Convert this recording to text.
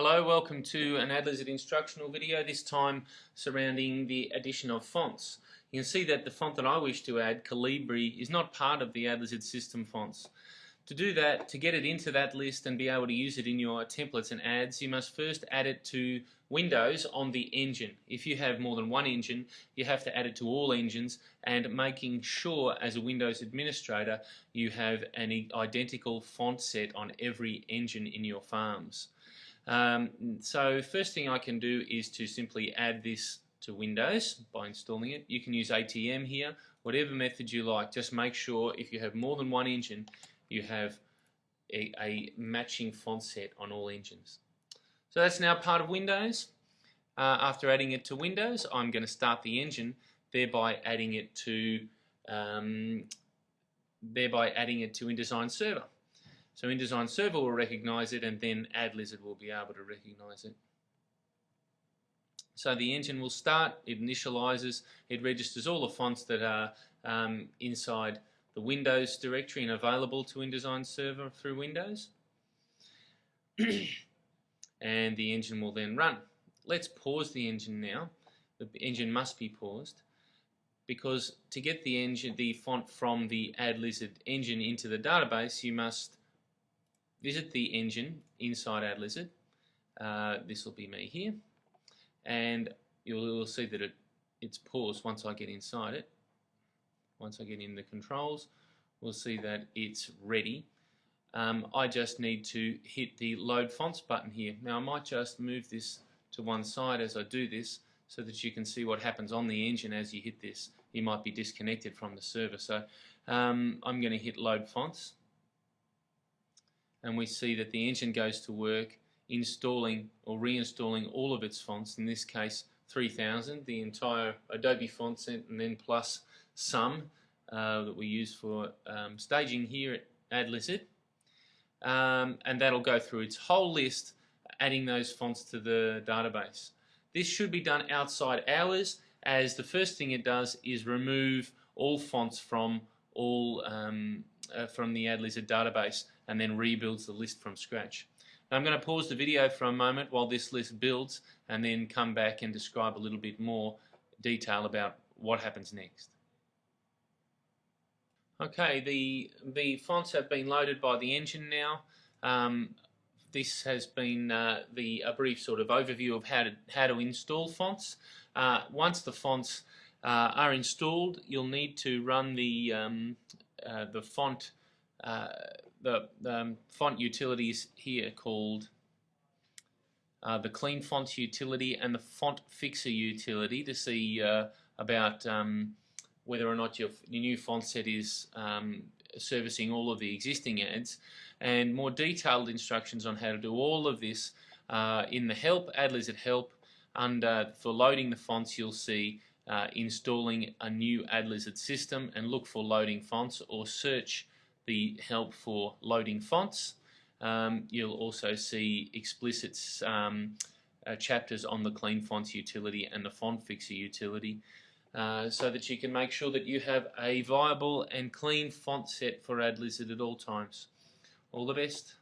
Hello, welcome to an AdLizard instructional video, this time surrounding the addition of fonts. You can see that the font that I wish to add, Calibri, is not part of the AdLizard system fonts. To do that, to get it into that list and be able to use it in your templates and ads, you must first add it to Windows on the engine. If you have more than one engine, you have to add it to all engines, and making sure as a Windows administrator you have an identical font set on every engine in your farms. So first thing I can do is to simply add this to Windows by installing it. You can use ATM here, whatever method you like. Just make sure if you have more than one engine, you have a matching font set on all engines. So that's now part of Windows. After adding it to Windows, I'm going to start the engine, thereby adding it to InDesign Server. So InDesign Server will recognize it, and then AdLizard will be able to recognize it. So the engine will start, it initializes, it registers all the fonts that are inside the Windows directory and available to InDesign Server through Windows. And the engine will then run. Let's pause the engine now. The engine must be paused, because to get the font from the AdLizard engine into the database, you must visit the engine inside AdLizard. This will be me here, and you'll see that it's paused once I get inside it. Once I get in the controls, we'll see that it's ready. I just need to hit the Load Fonts button here. Now I might just move this to one side as I do this, so that you can see what happens on the engine as you hit this. You might be disconnected from the server. So I'm going to hit Load Fonts, and we see that the engine goes to work installing or reinstalling all of its fonts, in this case 3000, the entire Adobe font set, and then plus some that we use for staging here at AdLizard. And that'll go through its whole list, adding those fonts to the database. This should be done outside hours, as the first thing it does is remove all fonts from from the AdLizard database, and then rebuilds the list from scratch. Now I'm going to pause the video for a moment while this list builds, and then come back and describe a little bit more detail about what happens next. Okay, the fonts have been loaded by the engine now. This has been a brief sort of overview of how to install fonts. Once the fonts are installed, you'll need to run the font utilities here, called the Clean Fonts utility and the Font Fixer utility, to see about whether or not your new font set is servicing all of the existing ads, and more detailed instructions on how to do all of this in the help, AdLizard help. For loading the fonts, you'll see installing a new AdLizard system, and look for loading fonts, or search the help for loading fonts. You'll also see explicit chapters on the Clean Fonts utility and the Font Fixer utility, so that you can make sure that you have a viable and clean font set for AdLizard at all times. All the best.